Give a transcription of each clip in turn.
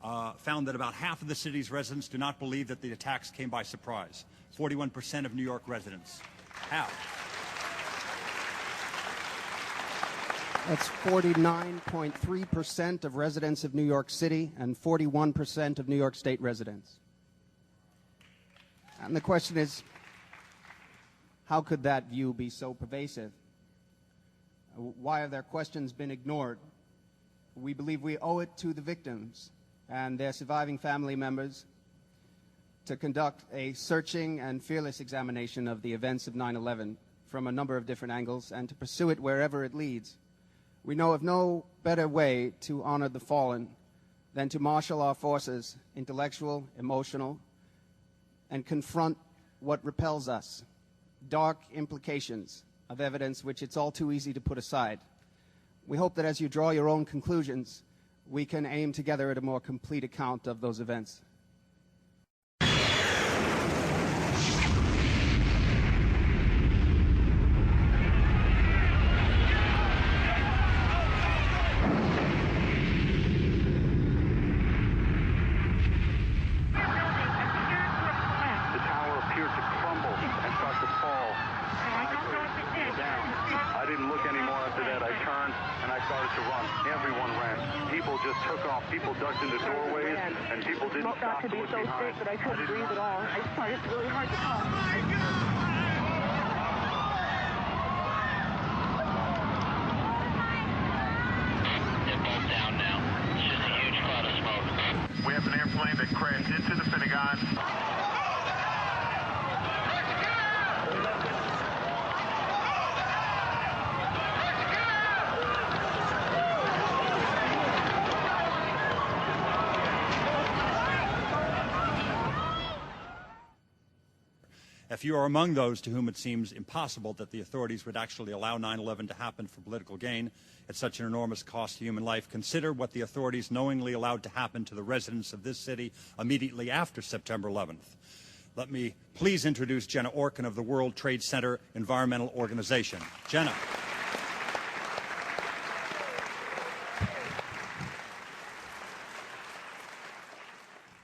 found that about half of the city's residents do not believe that the attacks came by surprise. 41% of New York residents. Half. That's 49.3% of residents of New York City and 41% of New York State residents. And the question is, how could that view be so pervasive? Why have their questions been ignored? We believe we owe it to the victims and their surviving family members to conduct a searching and fearless examination of the events of 9/11 from a number of different angles and to pursue it wherever it leads. We know of no better way to honor the fallen than to marshal our forces, intellectual, emotional, and confront what repels us, dark implications of evidence which it's all too easy to put aside. We hope that as you draw your own conclusions, we can aim together at a more complete account of those events. People ducked into doorways, and people didn't stop to look behind. I got to be so sick that I couldn't breathe at all. I just find it's really hard to talk. They're both down now. It's just a huge cloud of smoke. We have an airplane that crashed into the Pentagon. If you are among those to whom it seems impossible that the authorities would actually allow 9/11 to happen for political gain at such an enormous cost to human life, consider what the authorities knowingly allowed to happen to the residents of this city immediately after September 11th. Let me please introduce Jenna Orkin of the World Trade Center Environmental Organization. Jenna.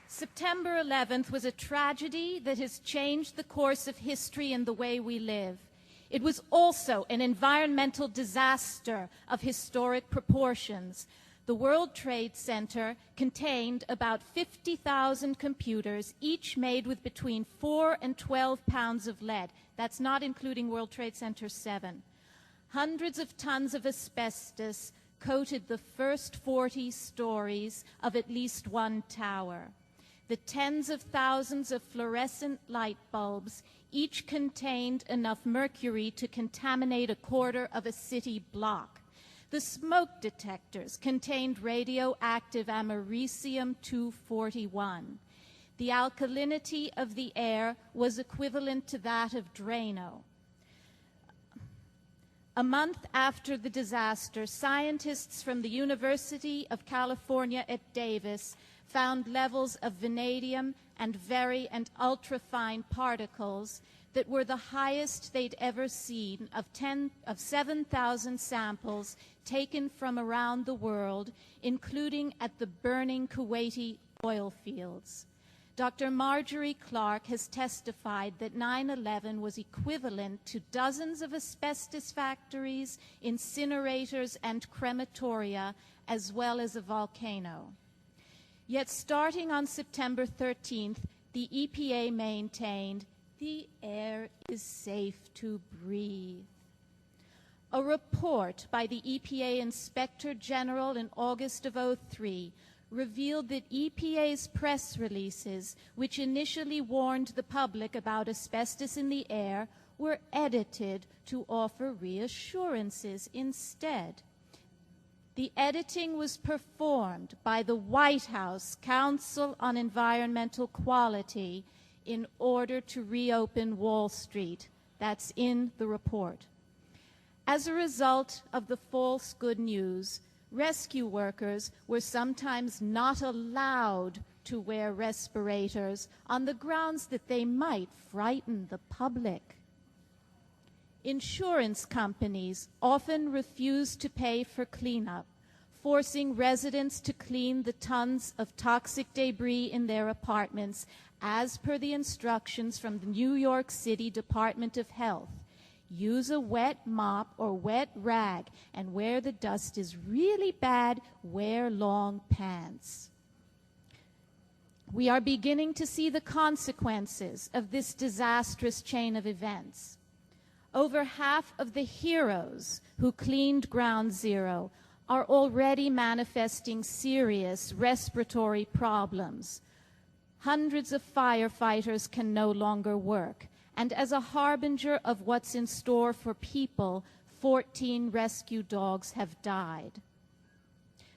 September 11th was a tragedy that has changed the course of history and the way we live. It was also an environmental disaster of historic proportions. The World Trade Center contained about 50,000 computers, each made with between 4 and 12 pounds of lead. That's not including World Trade Center 7. Hundreds of tons of asbestos coated the first 40 stories of at least one tower. The tens of thousands of fluorescent light bulbs each contained enough mercury to contaminate a quarter of a city block. The smoke detectors contained radioactive americium-241. The alkalinity of the air was equivalent to that of Drano. A month after the disaster, scientists from the University of California at Davis found levels of vanadium and very and ultrafine particles that were the highest they'd ever seen of 7,000 samples taken from around the world, including at the burning Kuwaiti oil fields. Dr. Marjorie Clark has testified that 9/11 was equivalent to dozens of asbestos factories, incinerators, and crematoria, as well as a volcano. Yet starting on September 13th, the EPA maintained the air is safe to breathe. A report by the EPA Inspector General in August of 2003 revealed that EPA's press releases, which initially warned the public about asbestos in the air, were edited to offer reassurances instead. The editing was performed by the White House Council on Environmental Quality in order to reopen Wall Street. That's in the report. As a result of the false good news, rescue workers were sometimes not allowed to wear respirators on the grounds that they might frighten the public. Insurance companies often refused to pay for cleanup. forcing residents to clean the tons of toxic debris in their apartments as per the instructions from the New York City Department of Health. Use a wet mop or wet rag, and where the dust is really bad, wear long pants. We are beginning to see the consequences of this disastrous chain of events. Over half of the heroes who cleaned Ground Zero are already manifesting serious respiratory problems. Hundreds of firefighters can no longer work, and as a harbinger of what's in store for people, 14 rescue dogs have died.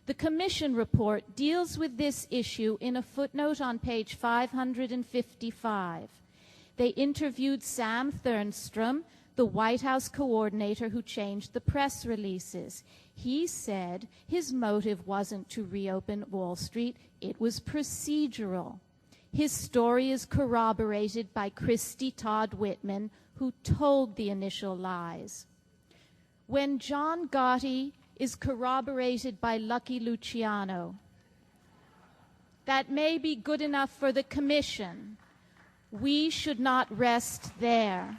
The Commission report deals with this issue in a footnote on page 555. They interviewed Sam Thernstrom, the White House coordinator who changed the press releases. He said his motive wasn't to reopen Wall Street, it was procedural. His story is corroborated by Christy Todd Whitman, who told the initial lies. When John Gotti is corroborated by Lucky Luciano, that may be good enough for the Commission. We should not rest there.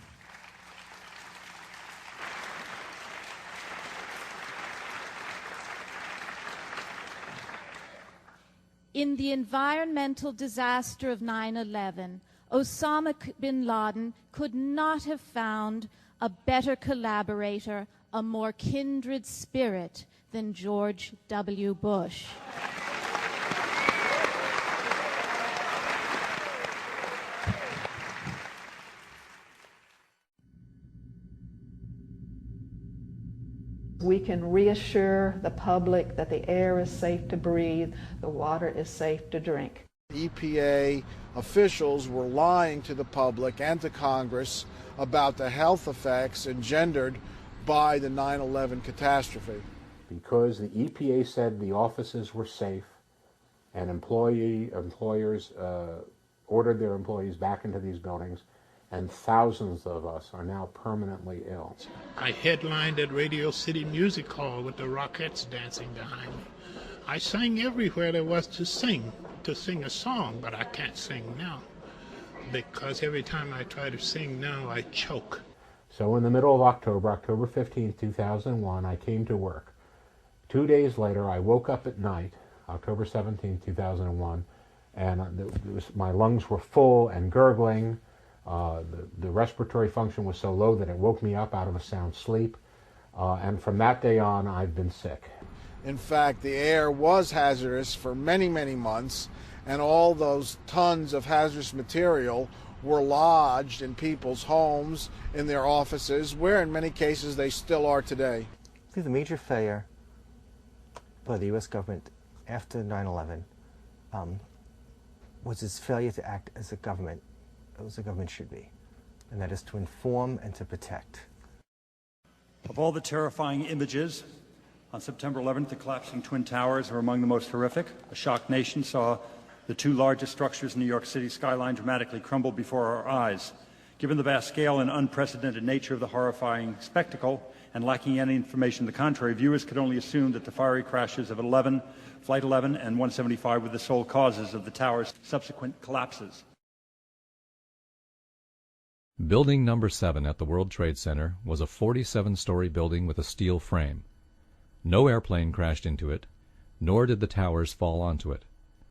In the environmental disaster of 9/11, Osama bin Laden could not have found a better collaborator, a more kindred spirit than George W. Bush. We can reassure the public that the air is safe to breathe, the water is safe to drink. EPA officials were lying to the public and to Congress about the health effects engendered by the 9/11 catastrophe. Because the EPA said the offices were safe and employers ordered their employees back into these buildings, and thousands of us are now permanently ill. I headlined at Radio City Music Hall with the Rockettes dancing behind me. I sang everywhere there was to sing a song, but I can't sing now because every time I try to sing now, I choke. So in the middle of October 15, 2001, I came to work. 2 days later, I woke up at night, October 17, 2001, and my lungs were full and gurgling. The respiratory function was so low that it woke me up out of a sound sleep. And from that day on, I've been sick. In fact, the air was hazardous for many, many months, and all those tons of hazardous material were lodged in people's homes, in their offices, where in many cases they still are today. I think the major failure by the U.S. government after 9/11 was its failure to act as a government should be, and that is to inform and to protect. Of all the terrifying images, on September 11th, the collapsing Twin Towers were among the most horrific. A shocked nation saw the two largest structures in New York City skyline dramatically crumble before our eyes. Given the vast scale and unprecedented nature of the horrifying spectacle, and lacking any information to the contrary, viewers could only assume that the fiery crashes of Flight 11 and 175 were the sole causes of the tower's subsequent collapses. Building number 7 at the World Trade Center was a 47-story building with a steel frame. No airplane crashed into it, nor did the towers fall onto it.